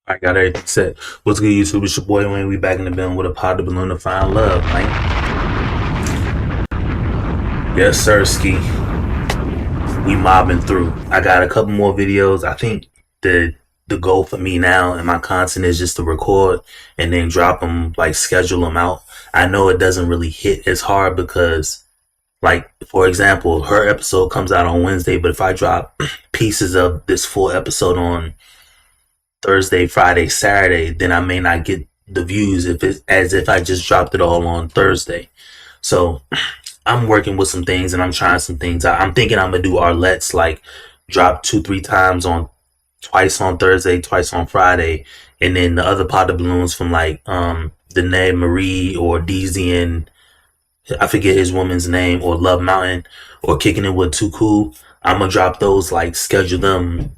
I got everything set. What's good, YouTube? It's your boy Wayne. We back in the building with a pod of balloon to find love, man. Yes, sir, Ski. We mobbing through. I got a couple more videos. I think the goal for me now and my content is just to record and then drop them, like schedule them out. I know it doesn't really hit as hard because, like, for example, her episode comes out on Wednesday, but if I drop pieces of this full episode on Thursday, Friday, Saturday, then I may not get the views if it's as if I just dropped it all on Thursday. So I'm working with some things and I'm trying some things out. I'm thinking I'm gonna do Arlett's, like drop 2-3 times on twice on Thursday, twice on Friday, and then the other pot of balloons from like Danae Marie or DZ and I forget his woman's name, or Love Mountain, or Kicking It with Too Cool. I'm gonna drop those, like schedule them.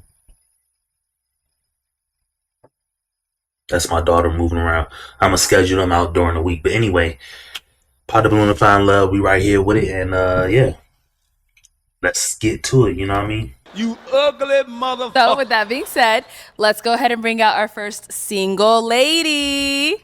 That's my daughter moving around. I'm gonna schedule them out during the week. But anyway, pot of balloon to find love. We right here with it, and yeah, let's get to it. You know what I mean? You ugly motherfucker. So with that being said, let's go ahead and bring out our first single lady.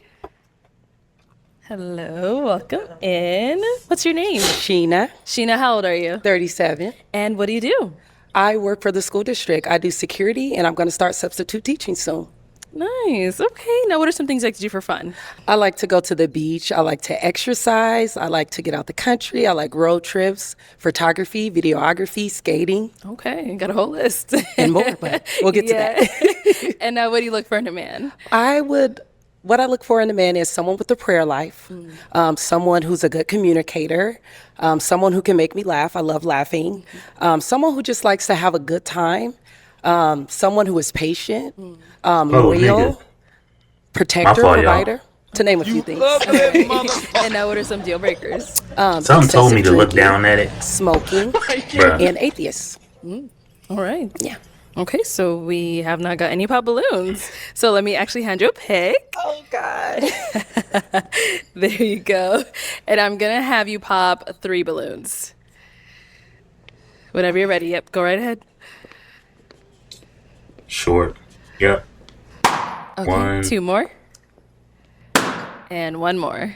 Hello, welcome in. What's your name? Sheena, Sheena, how old are you? 37. And what do you do? I work for the school district. I do security, and I'm going to start substitute teaching soon. Nice. Okay. Now, what are some things you like to do for fun? I like to go to the beach. I like to exercise. I like to get out the country. I like road trips, photography, videography, skating, Okay, got a whole list. and more, but we'll get to that. And now, what do you look for in a man? What I look for in a man is someone with a prayer life, someone who's a good communicator, someone who can make me laugh. I love laughing. Someone who just likes to have a good time. Someone who is patient, loyal, nigga. protector, My fault, y'all. provider, to name a few things. Ugly motherfucker. And now, what are some deal breakers? Something told me to excessive look drinking, down at it, smoking, bruh. and atheists. All right. Yeah. Okay, so we have not got any pop balloons. So let me actually hand you a pick. Oh, God. There you go. And I'm going to have you pop 3 balloons. Whenever you're ready. Yep, go right ahead. Short. Yep. Okay, One. 2 more. And 1 more.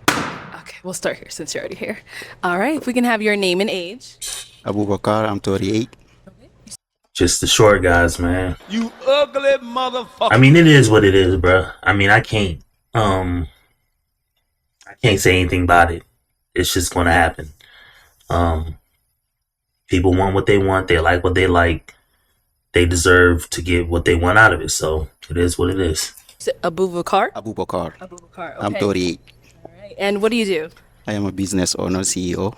Okay, we'll start here since you're already here. All right, if we can have your name and age. Abubakar, I'm 38. Just the short guys, man. You ugly motherfucker. I mean, it is what it is, bruh. I mean, I can't say anything about it. It's just gonna happen. People want what they want. They like what they like. They deserve to get what they want out of it. So it is what it is. Is it Abubakar? Abubakar, Abubakar, okay. I'm 38. All right. And what do you do? I am a business owner, CEO.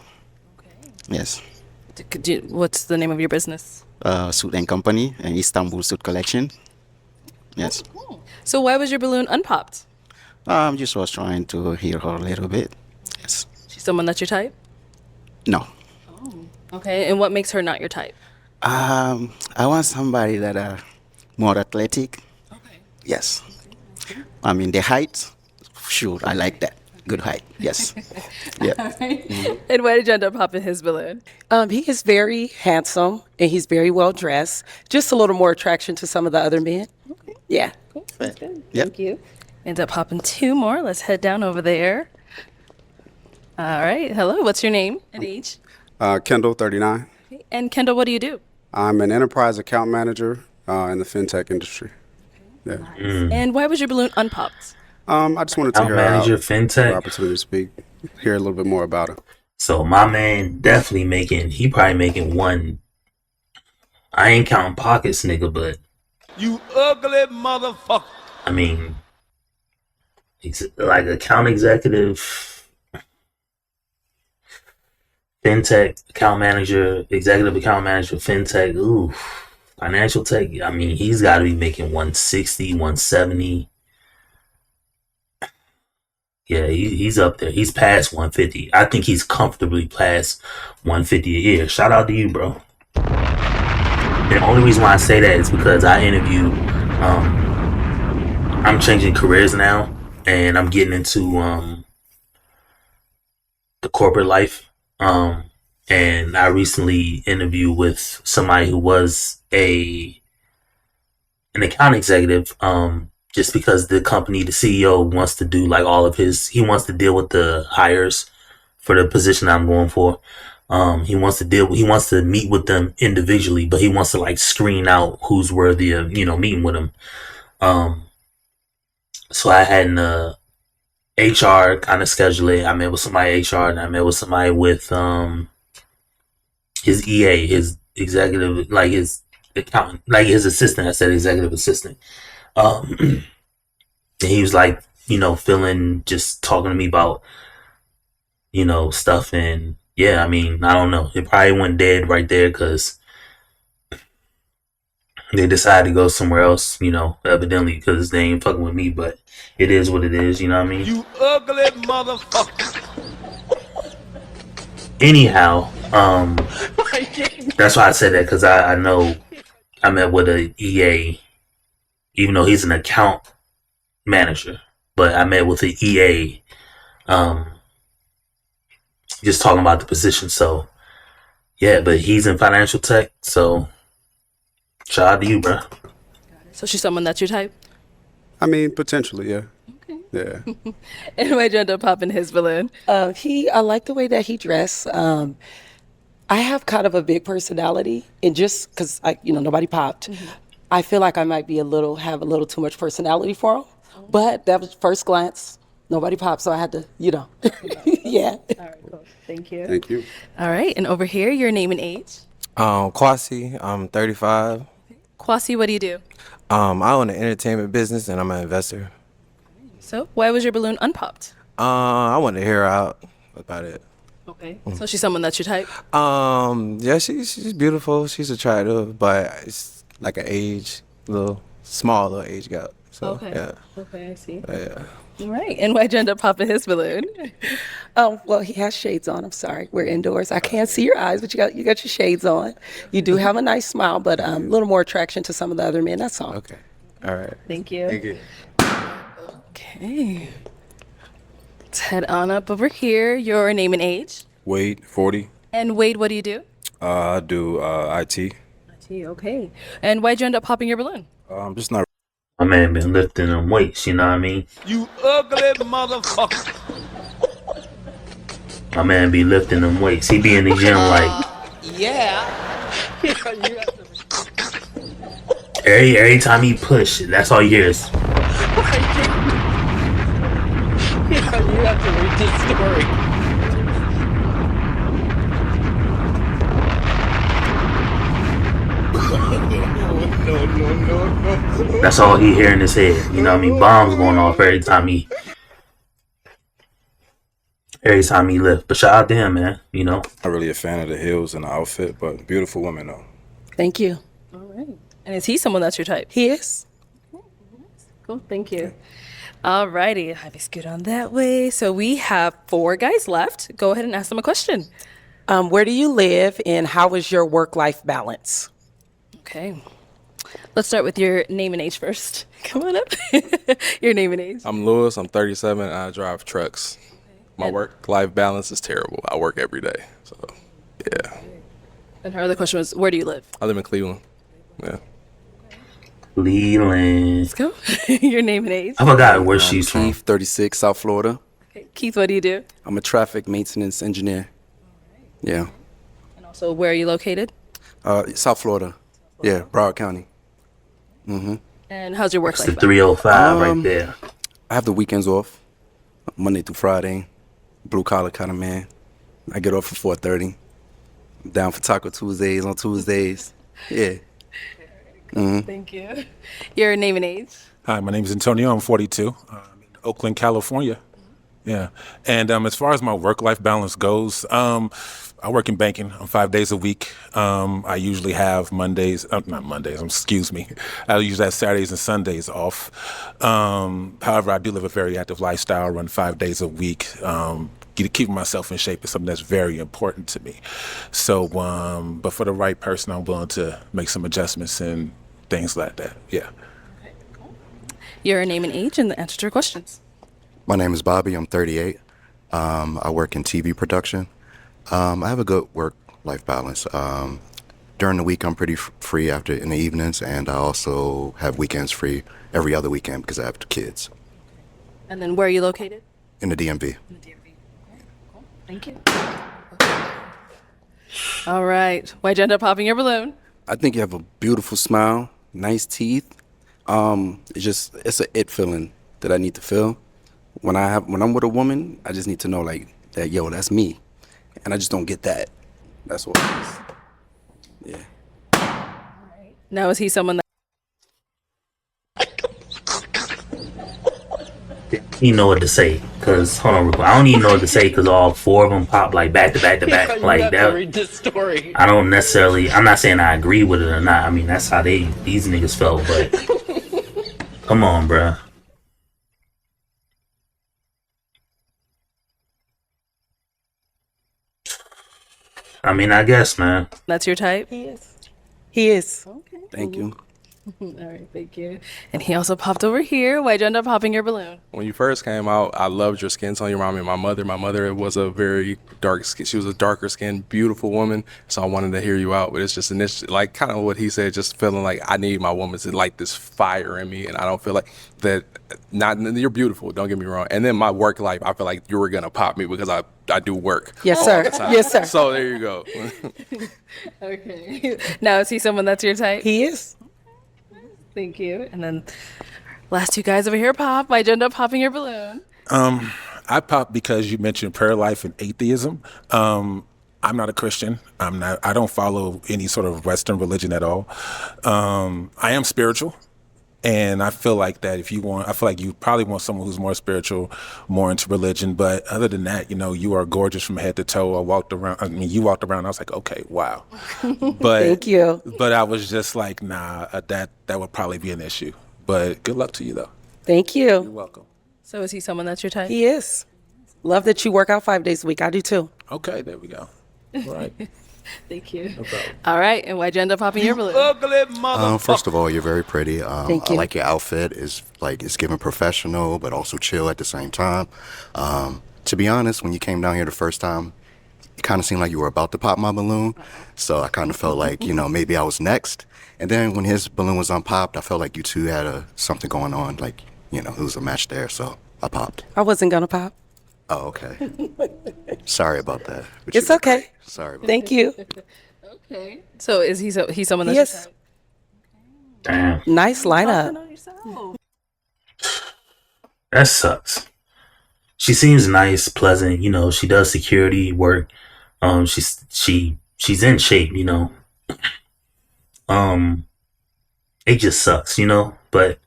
Yes. What's the name of your business? Suit and Company and Istanbul Suit Collection. Yes. So why was your balloon unpopped? Just was trying to hear her a little bit. Yes. She's someone that's your type? No. Okay, and what makes her not your type? I want somebody that are more athletic. Okay. Yes. I mean, the height, sure, I like that. Good height. Yes. Yeah. And why did you end up popping his balloon? He is very handsome, and he's very well dressed. Just a little more attraction to some of the other men. Yeah. That's good. Yep. Thank you. End up popping 2 more. Let's head down over there. All right. Hello. What's your name and age? Kendall, 39. And Kendall, what do you do? I'm an enterprise account manager in the fintech industry. Yeah. And why was your balloon unpopped? I just wanted to Account hear manager, out the fintech. opportunity to speak, hear a little bit more about it. So my man definitely he probably making one. I ain't counting pockets, nigga, but You ugly motherfucker. I mean, like account executive, fintech account manager, executive account manager, fintech, ooh, financial tech. I mean, he's got to be making 160, 170. Yeah, he's up there. He's past 150. I think he's comfortably past 150 a year. Shout out to you, bro. And the only reason why I say that is because I interviewed, I'm changing careers now, and I'm getting into the corporate life. And And I recently interviewed with somebody who was an account executive, just because the company, the CEO wants to do like all of he wants to deal with the hires for the position I'm going for. He wants to meet with them individually, but he wants to like screen out who's worthy of, meeting with him. So I had an HR kind of schedule it. I met with somebody HR, and I met with somebody with his EA, his executive, like his accountant, like his assistant. I said executive assistant. And he was like, just talking to me about, stuff. And yeah, I mean, I don't know. It probably went dead right there because they decided to go somewhere else, evidently because they ain't fucking with me. But it is what it is, you know what I mean? You ugly motherfucker. Anyhow, that's why I said that, because I know I met with a EA, even though he's an account manager, but I met with an EA, just talking about the position. So yeah, but he's in financial tech, so shout out to you, bro. So she's someone that's your type? I mean, potentially, yeah. Okay. Yeah. And why'd you end up popping his balloon? I like the way that he dressed. I have kind of a big personality, and just because nobody popped, I feel like I might be have a little too much personality for him. But that was first glance. Nobody popped, so I had to, yeah. All right, cool. Thank you. Thank you. All right, and over here, your name and age? Kwasi, I'm 35. Kwasi, what do you do? I own an entertainment business and I'm an investor. So, why was your balloon unpopped? I wanted to hear her out about it. Okay. So she's someone that's your type? Yeah, she's beautiful. She's attractive, but it's like a small little age gap. So, Okay. yeah. Okay, I see. Yeah. All right, and why'd you end up popping his balloon? Well, he has shades on. I'm sorry, we're indoors. I can't see your eyes, but you got your shades on. You do have a nice smile, but a little more attraction to some of the other men. That's all. Okay. All right. Thank you. Thank you. Okay. Let's head on up over here. Your name and age? Wade, 40. And Wade, what do you do? I do IT. IT, okay. And why'd you end up popping your balloon? I'm just not. My man been lifting them weights, you know what I mean? You ugly motherfucker. My man be lifting them weights. He be in the gym like every time he push, that's all you hear is. That's all he hear in his head. You know what I mean? Bombs going off every time he lift. But shout out to him, man. Not really a fan of the heels and the outfit, but beautiful woman though. Thank you. All right. And is he someone that's your type? He is. Cool, thank you. All righty, I just scoot on that way. So we have 4 guys left. Go ahead and ask them a question. Where do you live, and how is your work-life balance? Okay. Let's start with your name and age first. Come on up. Your name and age. I'm Lewis. I'm 37. And I drive trucks. My work-life balance is terrible. I work every day. So, yeah. And her other question was, where do you live? I live in Cleveland. Yeah. Leland. Let's go. Your name and age. I forgot where she's from. Keith, 36, South Florida. Okay. Keith, what do you do? I'm a traffic maintenance engineer. Yeah. And also, where are you located? South Florida. Yeah, Broward County. And how's your work It's life? the 305 right there. I have the weekends off, Monday through Friday. Blue collar kind of man. I get off at 4:30. I'm down for Taco Tuesdays on Tuesdays. Yeah. Thank you. Your name and age. Hi, my name is Antonio. I'm 42. I'm in Oakland, California. Yeah. And as far as my work-life balance goes, I work in banking. I'm 5 days a week. I usually have not Mondays, excuse me. I usually have Saturdays and Sundays off. However, I do live a very active lifestyle, run 5 days a week. Keeping myself in shape is something that's very important to me. So, but for the right person, I'm willing to make some adjustments and things like that. Yeah. Okay, cool. Your name and age and the answer to your questions. My name is Bobby. I'm 38. I work in TV production. I have a good work-life balance. During the week, I'm pretty free after in the evenings, and I also have weekends free every other weekend because I have kids And then where are you located? in the DMV. Thank you. All right. Why'd you end up popping your balloon? I think you have a beautiful smile, nice teeth. It's a it feeling that I need to feel. When I'm with a woman, I just need to know like that, yo, that's me. And I just don't get that. That's what it is. Yeah. Now, is he someone that You know what to say, cause hold on, real quick. I don't even know what to say, cause all four of them pop like back to back to back, like that. Read this story. I don't necessarily. I'm not saying I agree with it or not. I mean, that's how these niggas felt, but come on, bruh. I mean, I guess, man. that's your type? He is. He is. Thank you. All right, thank you. And he also popped over here. Why'd you end up popping your balloon? When you first came out, I loved your skin tone. You remind me of my mother. My mother was a very dark skin. She was a darker skinned, beautiful woman. So I wanted to hear you out. But it's just initially, like kind of what he said, just feeling like I need my woman to light this fire in me. And I don't feel like that. Not you're beautiful. Don't get me wrong. And then my work life, I feel like you were gonna pop me because I do work. Yes, all sir. the time. Yes, sir. So there you go. Okay. Now, is he someone that's your type? He is. Thank you. And then last two guys over here pop. Why'd you end up popping your balloon? I popped because you mentioned prayer life and atheism. I'm not a Christian. I don't follow any sort of Western religion at all. I am spiritual. And I feel like that I feel like you probably want someone who's more spiritual, more into religion. But other than that, you are gorgeous from head to toe. You walked around, I was like, okay, wow. But Thank you. But I was just like, nah, that would probably be an issue. But good luck to you, though. Thank you. You're welcome. So is he someone that's your type? He is. Love that you work out 5 days a week. I do too. Okay, there we go. All right. Thank you. No problem. All right. And why'd you end up popping your balloon? Ugly motherfucker. First of all, you're very pretty. Thank I you. like your outfit. It's giving professional, but also chill at the same time. To be honest, when you came down here the first time, it kind of seemed like you were about to pop my balloon. So I kind of felt like, maybe I was next. And then when his balloon was unpopped, I felt like you two had something going on. Like, it was a match there. So I popped. I wasn't gonna pop. Oh, okay. Sorry about that. But It's you were okay. great. Sorry about Thank you. Okay. So is he's someone that's Yes. your type? Damn, Nice lineup. Know yourself. that sucks. She seems nice, pleasant. She does security work. She's in shape. It just sucks. But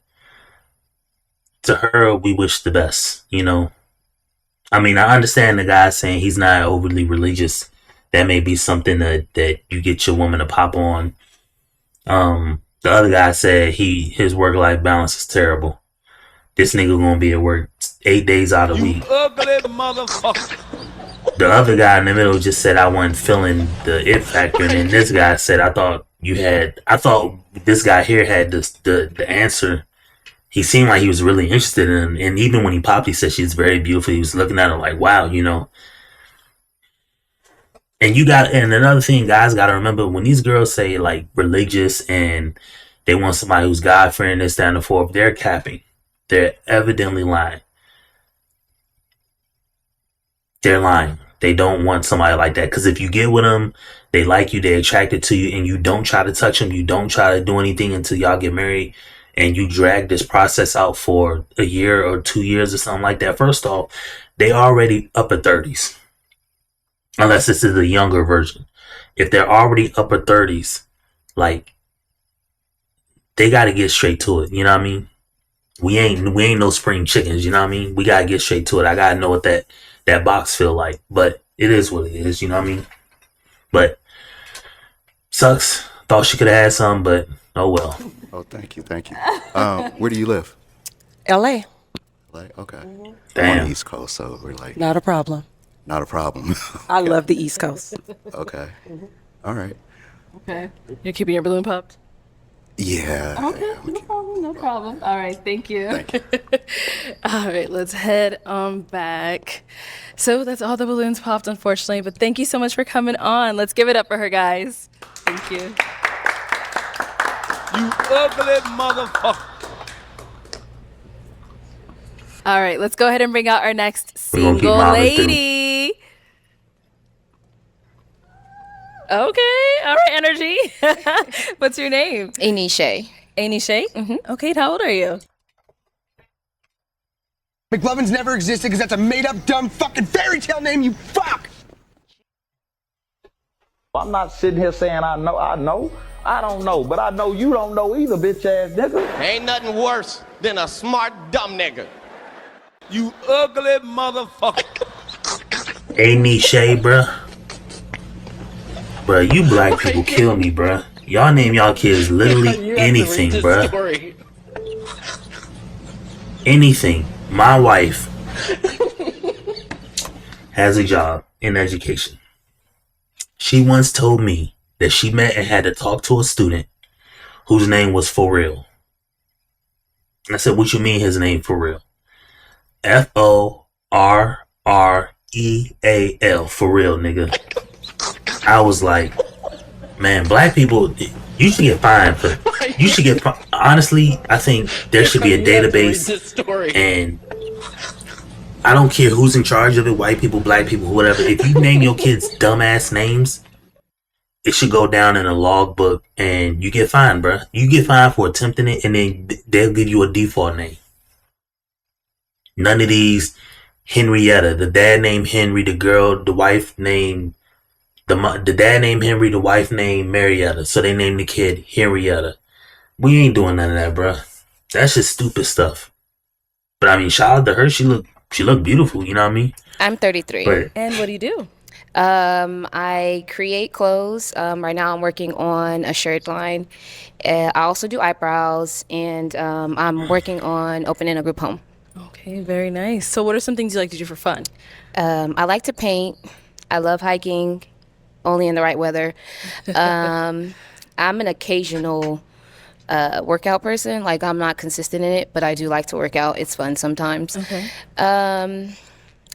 to her, we wish the best. I mean, I understand the guy saying he's not overly religious. That may be something that you get your woman to pop on. The other guy said his work-life balance is terrible. This nigga gonna be at work 8 days out of the week. Ugly motherfucker. The other guy in the middle just said I wasn't feeling the it factor, and then this guy said I thought this guy here had the answer. He seemed like he was really interested in, and even when he popped, he said she's very beautiful. He was looking at her like, wow, And another thing, guys got to remember, when these girls say like religious and they want somebody who's God fearing, this, that, and the fourth, they're capping. They're evidently lying. They're lying. They don't want somebody like that. Because if you get with them, they like you, they're attracted to you, and you don't try to touch them, you don't try to do anything until y'all get married, and you drag this process out for a year or 2 years or something like that. First off, they already upper 30s. Unless this is a younger version. If they're already upper 30s, like, they got to get straight to it. You know what I mean? We ain't no spring chickens. You know what I mean? We got to get straight to it. I got to know what that box feel like. But it is what it is. You know what I mean? But sucks. Thought she could have had some, but oh well. Oh, thank you. Where do you live? LA. Okay. Damn. I'm on the East Coast, so we're like, Not a problem. not a problem. I love the East Coast. Okay. All right. Okay. You're keeping your balloon popped? Yeah. Okay, no problem, no problem. All right, thank you. Thank you. All right, let's head on back. So that's all the balloons popped, unfortunately, but thank you so much for coming on. Let's give it up for her, guys. Thank you. You ugly motherfucker. All right, let's go ahead and bring out our next We're gonna keep single mobbing through. lady. Okay, all right, energy. What's your name? Amy Shay. Amy Shay? Mm-hmm. Okay, how old are you? McLovin's never existed because that's a made-up, dumb, fucking fairy tale name, you fuck! I'm not sitting here saying I know. I don't know, but I know you don't know either, bitch ass nigga. Ain't nothing worse than a smart dumb nigga. You ugly motherfucker. Hey, Nisha, bruh. Bruh, you black people kill me, bruh. Y'all name y'all kids literally anything, bruh. Anything. My wife has a job in education. She once told me that she met and had to talk to a student whose name was For Real. And I said, what you mean his name For Real? Forreal. For real, nigga. I was like, man, black people, you should get fined for, you should get, honestly, I think there should be a database, and I don't care who's in charge of it, white people, black people, whatever. If you name your kids dumbass names, it should go down in a log book and you get fined, bruh. You get fined for attempting it, and then they'll give you a default name. None of these Henrietta, the dad named Henry, the wife named, the dad named Henry, the wife named Marietta. So they named the kid Henrietta. We ain't doing none of that, bruh. That's just stupid stuff. But I mean, shout out to her. She looked beautiful, you know what I mean? I'm 33. But, And what do you do? I create clothes. Right now I'm working on a shirt line. I also do eyebrows, and I'm working on opening a group home. Okay, very nice. So what are some things you like to do for fun? I like to paint. I love hiking, only in the right weather. I'm an occasional workout person. Like, I'm not consistent in it, but I do like to work out. It's fun sometimes. Okay. I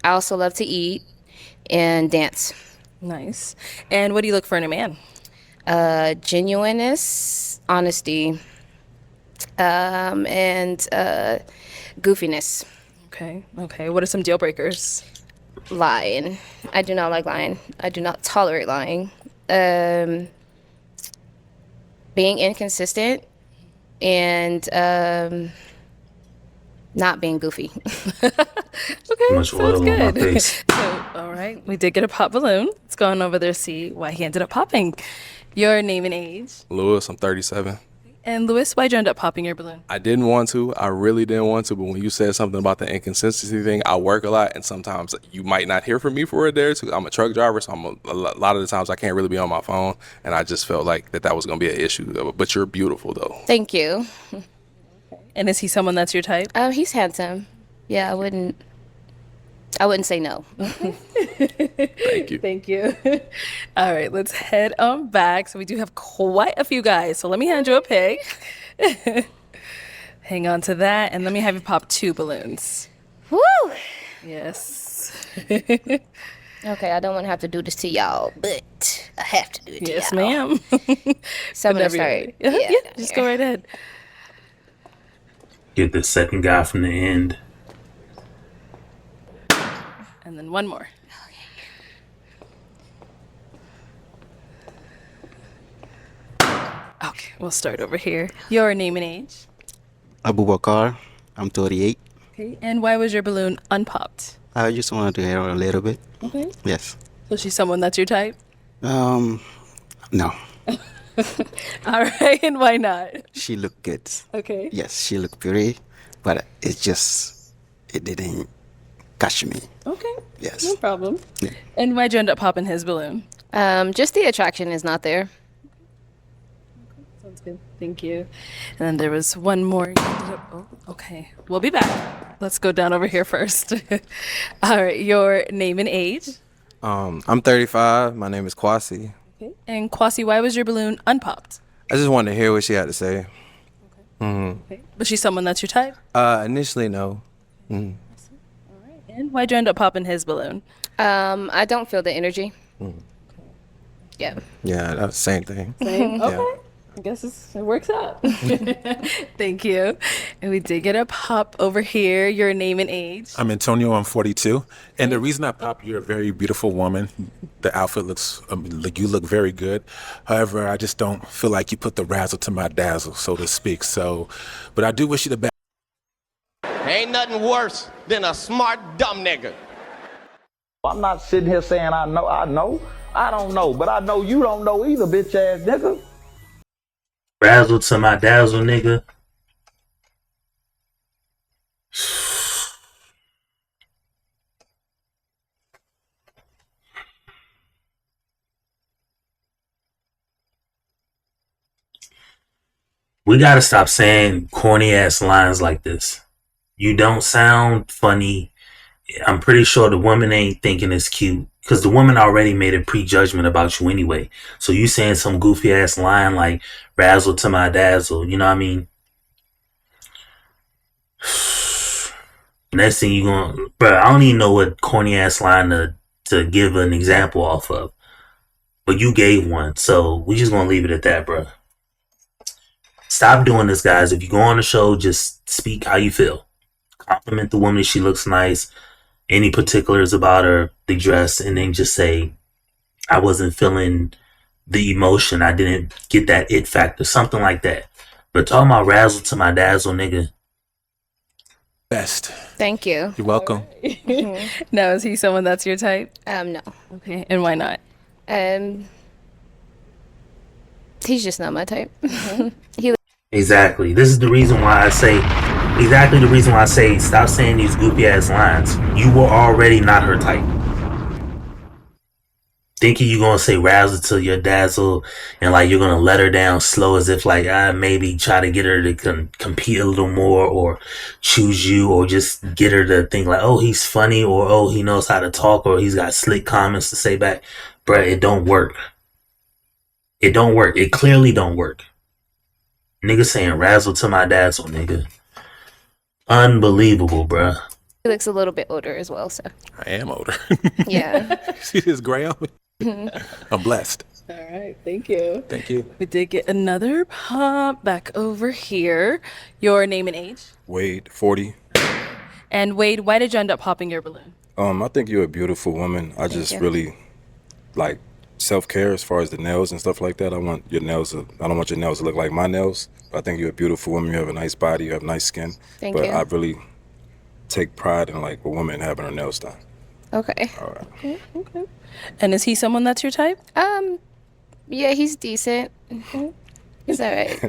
also love to eat and dance. Nice. And what do you look for in a man? Genuineness, honesty, and goofiness. Okay. Okay. What are some deal breakers? Lying. I do not like lying. I do not tolerate lying. Being inconsistent and not being goofy. Okay, much oil sounds on my good. face. So, all right, we did get a pop balloon. Let's go on over there, see why he ended up popping. Your name and age. Lewis, I'm 37. And Lewis, why'd you end up popping your balloon? I didn't want to. I really didn't want to. But when you said something about the inconsistency thing, I work a lot, and sometimes you might not hear from me for a day or two. I'm a truck driver, so a lot of the times I can't really be on my phone, and I just felt like that was going to be an issue. But you're beautiful, though. Thank you. And is he someone that's your type? He's handsome. Yeah, I wouldn't say no. Thank you. Thank you. All right, let's head on back. So we do have quite a few guys. So let me hand you a pic. Hang on to that, and let me have you pop 2 balloons. Woo! Yes. Okay, I don't want to have to do this to y'all, but I have to do it to Yes, y'all. ma'am. So I'm going Whenever to you're start. ready. Yeah, just go right ahead. Get the second guy from the end. And then one more. Okay, we'll start over here. Your name and age. Abu Bakar, I'm 38. Okay, and why was your balloon unpopped? I just wanted to hear a little bit. Okay. Yes. So she's someone that's your type? No. All right, and why not? She looked good. Okay. Yes, she looked pretty, but it didn't catch me. Okay. Yes. No problem. Yeah. And why'd you end up popping his balloon? Just the attraction is not there. Sounds good. Thank you. And then there was one more. Oh, okay. We'll be back. Let's go down over here first. All right. Your name and age. I'm 35. My name is Kwasi. Okay. And Kwasi, why was your balloon unpopped? I just wanted to hear what she had to say. Was she someone that's your type? Initially, no. And why'd you end up popping his balloon? I don't feel the energy. Yeah. Yeah, that's the same thing. Same? Okay. Yeah. I guess it works out. Thank you. And we did get a pop over here. Your name and age. I'm Antonio. I'm 42. And the reason I pop, you're a very beautiful woman. The outfit looks, you look very good. However, I just don't feel like you put the razzle to my dazzle, so to speak. So, but I do wish you the best. Ain't nothing worse than a smart dumb nigga. I'm not sitting here saying I know. I don't know, but I know you don't know either, bitch ass nigga. Razzle to my dazzle, nigga. We gotta stop saying corny ass lines like this. You don't sound funny. I'm pretty sure the woman ain't thinking it's cute because the woman already made a prejudgment about you anyway. So you saying some goofy ass line like razzle to my dazzle, you know what I mean? Next thing you gonna, bro, I don't even know what corny ass line to give an example off of, but you gave one, so we just gonna leave it at that, bro. Stop doing this, guys. If you go on the show, just speak how you feel. Compliment the woman, she looks nice. Any particulars about her, the dress, and then just say, I wasn't feeling the emotion. I didn't get that it factor, something like that. But talking about razzle to my dazzle, nigga. Best. Thank you. You're welcome. Now, is he someone that's your type? No. Okay, and why not? He's just not my type. He Exactly. This is the reason why I say, exactly the reason why I say, stop saying these goofy ass lines. You were already not her type. Thinking you're gonna say razzle to your dazzle and like you're gonna let her down slow as if like maybe try to get her to compete a little more or choose you or just get her to think like, oh, he's funny or oh, he knows how to talk or he's got slick comments to say back. Bruh, it don't work. It don't work. It clearly don't work. Nigga saying razzle to my dazzle, nigga. Unbelievable, bruh. looks a little bit older as well, so. I am older. Yeah. See this gray on me? I'm blessed. All right, thank you. Thank you. We did get another pop back over here. Your name and age? Wade, 40. And Wade, why did you end up popping your balloon? I think you're a beautiful woman. I just you. really like self-care as far as the nails and stuff like that. I don't want your nails to look like my nails. I think you're a beautiful woman. You have a nice body. You have nice skin. Thank but you. I really take pride in like a woman having her nails done. Okay. All right. Okay. And is he someone that's your type? Yeah, he's decent. He's all right.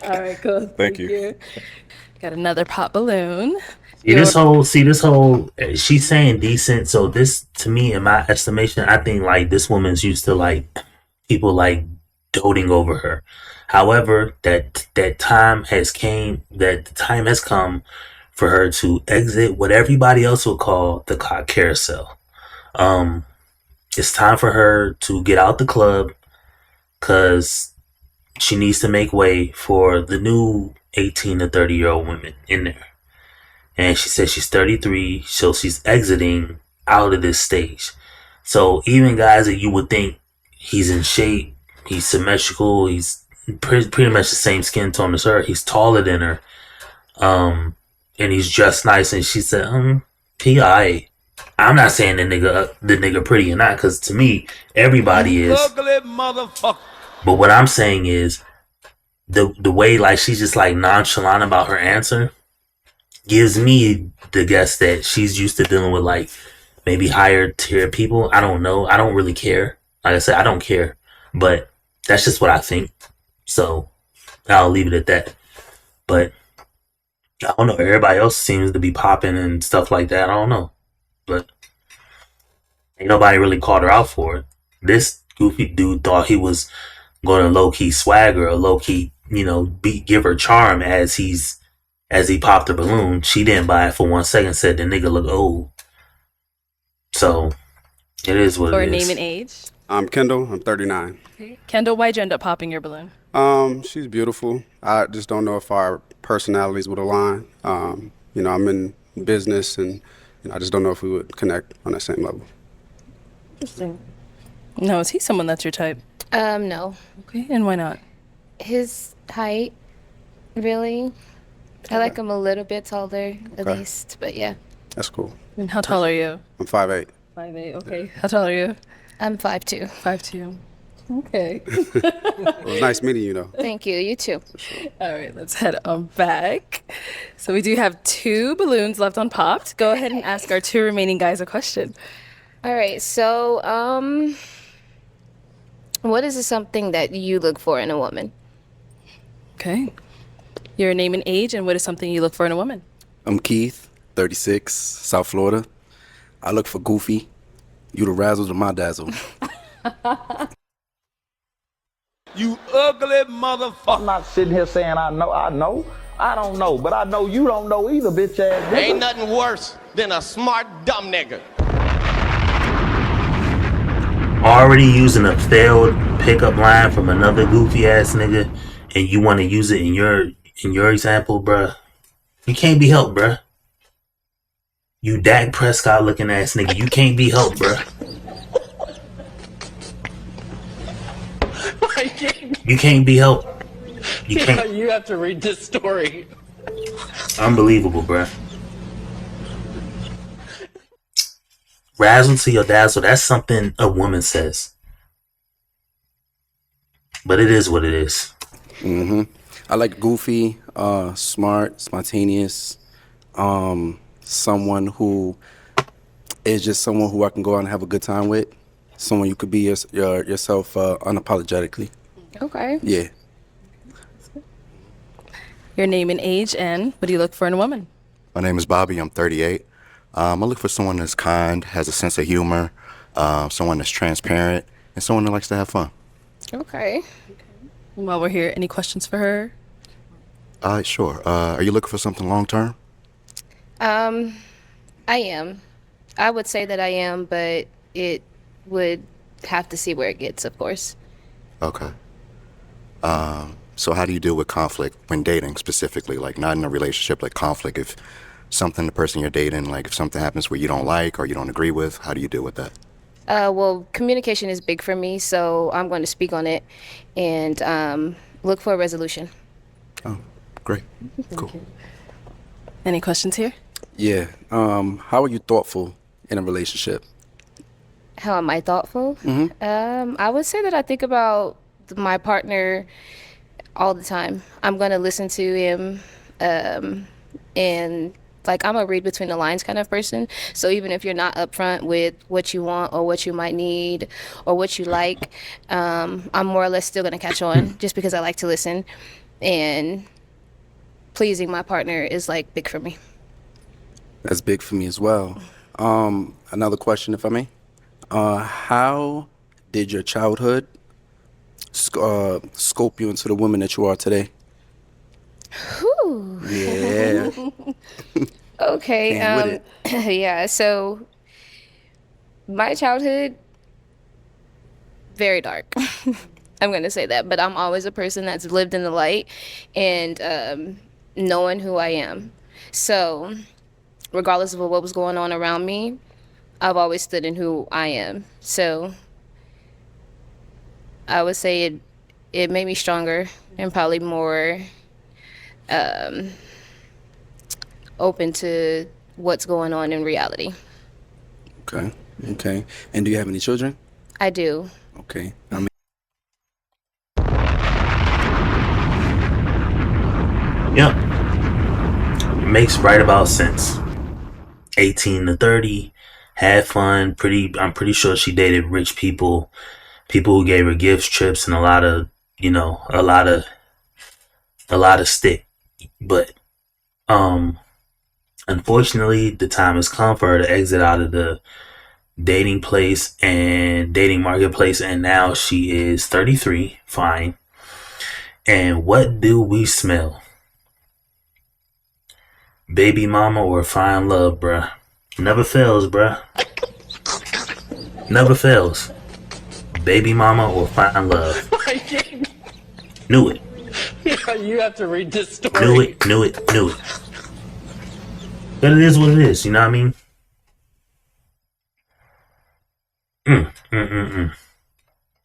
All right, cool. Thank you. Got another pop balloon. This whole, she's saying decent. So this, to me, in my estimation, I think like this woman's used to like people like doting over her. However, that time has come for her to exit what everybody else would call the cock carousel. It's time for her to get out the club because she needs to make way for the new 18 to 30-year-old women in there. And she says she's 33, so she's exiting out of this stage. So even guys that you would think he's in shape, he's symmetrical, he's pretty much the same skin tone as her, he's taller than her, and he's dressed nice, and she said, he alright. I'm not saying the nigga pretty or not, because to me, everybody is. Ugly motherfucker. But what I'm saying is, the way like she's just like nonchalant about her answer gives me the guess that she's used to dealing with like maybe higher tier people. I don't know. I don't really care. Like I said, I don't care. But that's just what I think. So I'll leave it at that. But I don't know. Everybody else seems to be popping and stuff like that. I don't know. But ain't nobody really called her out for it. This goofy dude thought he was going to low-key swagger or low-key, give her charm as he popped the balloon. She didn't buy it for 1 second, said the nigga look old. So it is what Or it is. name and age? I'm Kendall. I'm 39. Kendall, why'd you end up popping your balloon? She's beautiful. I just don't know if our personalities would align. You know, I'm in business, and I just don't know if we would connect on that same level. Interesting. No, is he someone that's your type? No. Okay, and why not? His height, really. I like him a little bit taller, at Okay. least. But yeah. That's cool. And how tall are you? I'm 5'8". 5'8", okay. How tall are you? I'm 5'2". 5'2". Okay. It was nice meeting you, though. Thank you. You too. All right, let's head on back. So we do have 2 balloons left on Popped. Go ahead and ask our 2 remaining guys a question. All right. So, what is something that you look for in a woman? Okay. Your name and age, and what is something you look for in a woman? I'm Keith, 36, South Florida. I look for goofy. You the razzle to my dazzle. You ugly motherfucker. I'm not sitting here saying I know. I don't know, but I know you don't know either, bitch ass nigga. Ain't nothing worse than a smart dumb nigga. Already using a failed pickup line from another goofy ass nigga, and you want to use it in your example, bruh. You can't be helped, bruh. You Dak Prescott looking ass nigga. You can't be helped, bruh. You can't be helped. You can't. You have to read this story. Unbelievable, bruh. Razzle to your dazzle. That's something a woman says. But it is what it is. I like goofy, smart, spontaneous, someone who is just someone who I can go out and have a good time with. Someone you could be yourself unapologetically. Okay. Yeah. Your name and age, and what do you look for in a woman? My name is Bobby. I'm 38. I look for someone that's kind, has a sense of humor, someone that's transparent, and someone that likes to have fun. Okay. While we're here, any questions for her? Sure. Are you looking for something long term? I am. I would say that I am, but it would have to see where it gets, of course. Okay. So how do you deal with conflict when dating specifically? Like not in a relationship, like conflict. If something the person you're dating, like if something happens where you don't like or you don't agree with, how do you deal with that? Well, communication is big for me, so I'm going to speak on it and look for a resolution. Oh, great. Cool. Any questions here? Yeah. How are you thoughtful in a relationship? How am I thoughtful? I would say that I think about my partner all the time. I'm going to listen to him and like I'm a read between the lines kind of person. So even if you're not upfront with what you want or what you might need or what you like, I'm more or less still going to catch on just because I like to listen. And pleasing my partner is like big for me. That's big for me as well. Another question, if I may. How did your childhood scope you into the woman that you are today? Whew. Yeah. Okay. Came with Yeah. So my childhood, very dark. I'm gonna say that, but I'm always a person that's lived in the light and knowing who I am. So regardless of what was going on around me, I've always stood in who I am. So I would say it made me stronger and probably more open to what's going on in reality. Okay. Okay. And do you have any children? I do. Okay. Yep. Makes right about sense. 18 to 30, had fun. I'm pretty sure she dated rich people who gave her gifts, trips, and a lot of stick. But unfortunately, the time has come for her to exit out of the dating place and dating marketplace, and now she is 33, fine. And what do we smell? Baby mama or fine love, bruh. Never fails, bruh. Never fails. baby mama or find love. Knew it. You have to read this story. Knew it. But it is what it is, you know what I mean?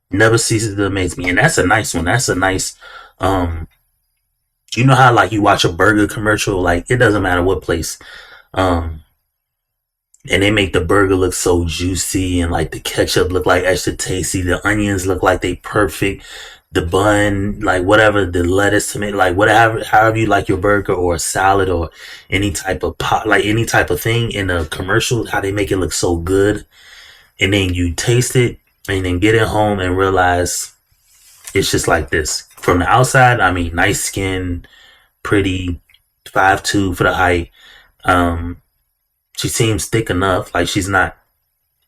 Never ceases to amaze me. And that's a nice one. That's a nice, you know how like you watch a burger commercial, like it doesn't matter what place, and they make the burger look so juicy and like the ketchup look like extra tasty, the onions look like they perfect, the bun, like whatever, the lettuce, tomato, like whatever, however you like your burger or a salad or any type of pot, like any type of thing in a commercial, how they make it look so good. And then you taste it and then get it home and realize it's just like this. From the outside, I mean, nice skin, pretty, 5'2" for the height. She seems thick enough. Like she's not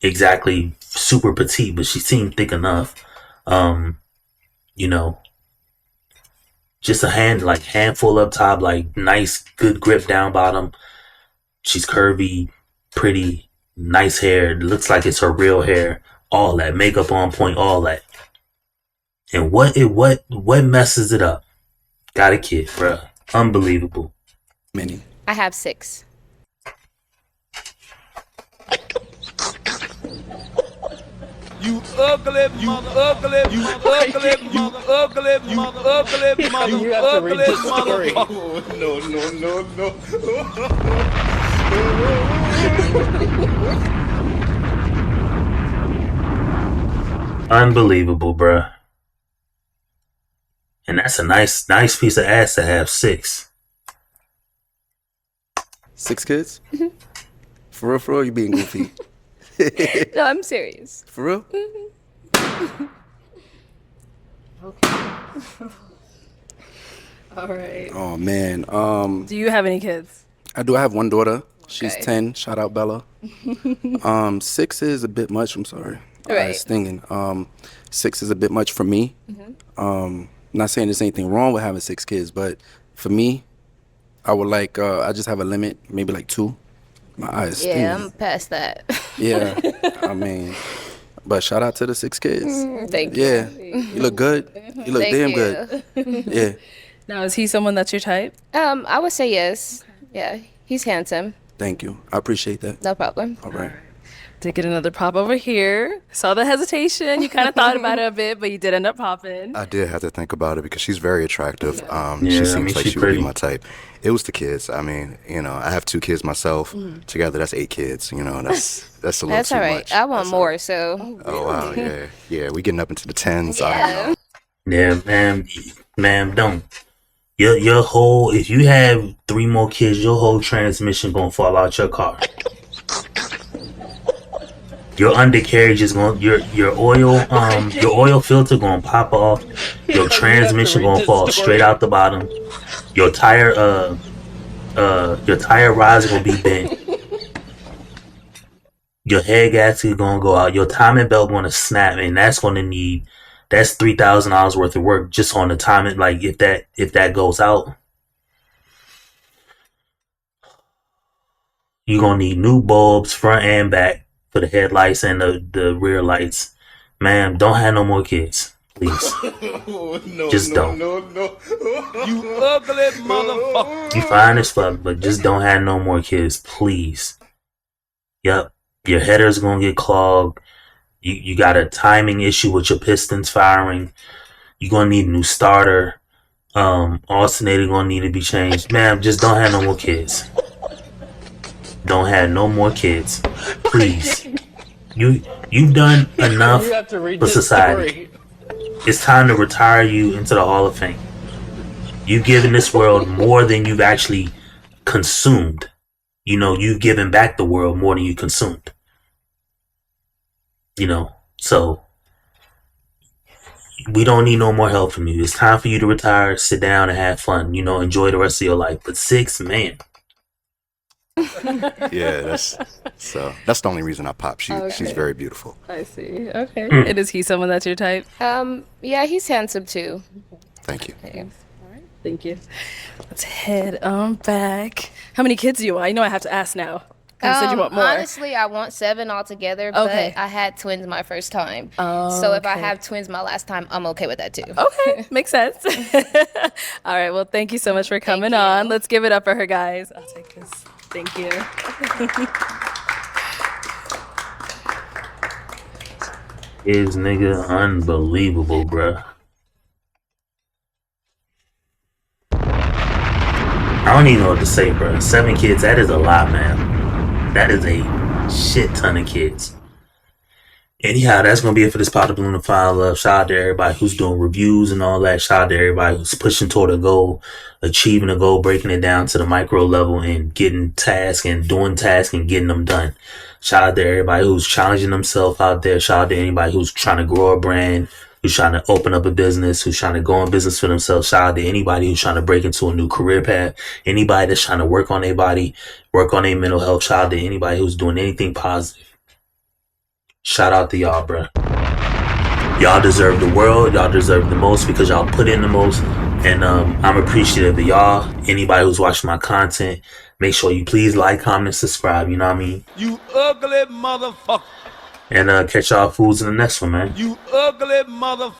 exactly super petite, but she seemed thick enough. You know, just a handful up top, like nice, good grip down bottom. She's curvy, pretty, nice hair. It looks like it's her real hair. All that makeup on point, all that. And what messes it up? Got a kid, bruh. Unbelievable. Many. I have 6. You ugly mother, you ugly mother. You have to read this story. Unbelievable, bruh. And that's a nice piece of ass to have 6. 6 kids? For real, you being goofy? No, I'm serious. For real? Okay. All right. Oh man. Do you have any kids? I do. I have one daughter. She's Okay. 10. Shout out Bella. 6 is a bit much. I'm sorry. Right. It's stinging. 6 is a bit much for me. Not saying there's anything wrong with having 6 kids, but for me, I would like. I just have a limit, maybe like 2. My eyes. Yeah, stinging. I'm past that. Yeah. I mean, but shout out to the 6 kids. Thank you. Yeah. You look good. You look Thank damn you. good. Yeah. Now, is he someone that's your type? I would say yes. Yeah, he's handsome. Thank you. I appreciate that. No problem. All right. Did get another pop over here. Saw the hesitation. You kind of thought about it a bit, but you did end up popping. I did have to think about it because she's very attractive. Yeah, She I seems mean, like she's she would be pretty. my type. It was the kids. I mean, you know, I have 2 kids myself. Together, that's 8 kids. You know, that's a little That's too all right. much. I want more, so. Oh wow, yeah. We getting up into the 10s. I don't Yeah. know. Yeah, ma'am, don't. Your whole, if you have 3 more kids, your whole transmission gonna fall out your car. Your undercarriage is going, your oil filter gonna pop off. Your transmission gonna fall straight out the bottom. Your tire riser gonna be bent. Your head gasket gonna go out. Your timing belt gonna snap, and that's $3,000 worth of work just on the timing. Like if that goes out, you're gonna need new bulbs front and back for the headlights and the rear lights. Ma'am, don't have no more kids, please. Just don't. You ugly motherfucker. You fine as fuck, but just don't have no more kids, please. Yep, your header's gonna get clogged. You got a timing issue with your pistons firing. You're gonna need a new starter. Alternator gonna need to be changed. Ma'am, just don't have no more kids. Don't have no more kids, please. You've done enough You have to read for this society. story. It's time to retire you into the Hall of Fame. You've given this world more than you've actually consumed. You know, you've given back the world more than you consumed. You know, so we don't need no more help from you. It's time for you to retire, sit down and have fun, you know, enjoy the rest of your life. But 6, man. Yeah, that's the only reason I pop. She's Okay. very beautiful. I see. Okay. And is he someone that's your type? Yeah, he's handsome too. Thank you. Okay. All right. Thank you. Let's head back. How many kids do you want? I know I have to ask now. You said you want more. Honestly, I want 7 altogether, but Okay. I had twins my first time. Oh, So if I okay. have twins my last time, I'm okay with that too. Okay, makes sense. All right, well, thank you so much for coming on. Let's give it up for her, guys. I'll take this. Thank you. Is nigga unbelievable, bruh. I don't even know what to say, bruh. 7 kids, that is a lot, man. That is a shit ton of kids. Anyhow, that's gonna be it for this Pop the Balloon and Find Love. Shout out to everybody who's doing reviews and all that. Shout out to everybody who's pushing toward a goal, achieving a goal, breaking it down to the micro level and getting tasks and doing tasks and getting them done. Shout out to everybody who's challenging themselves out there. Shout out to anybody who's trying to grow a brand, who's trying to open up a business, who's trying to go in business for themselves. Shout out to anybody who's trying to break into a new career path. Anybody that's trying to work on their body, work on their mental health. Shout out to anybody who's doing anything positive. Shout out to y'all, bruh. Y'all deserve the world. Y'all deserve the most because y'all put in the most. And I'm appreciative of y'all. Anybody who's watching my content, make sure you please like, comment, subscribe. You know what I mean? You ugly motherfucker. And catch y'all fools in the next one, man. You ugly motherfucker.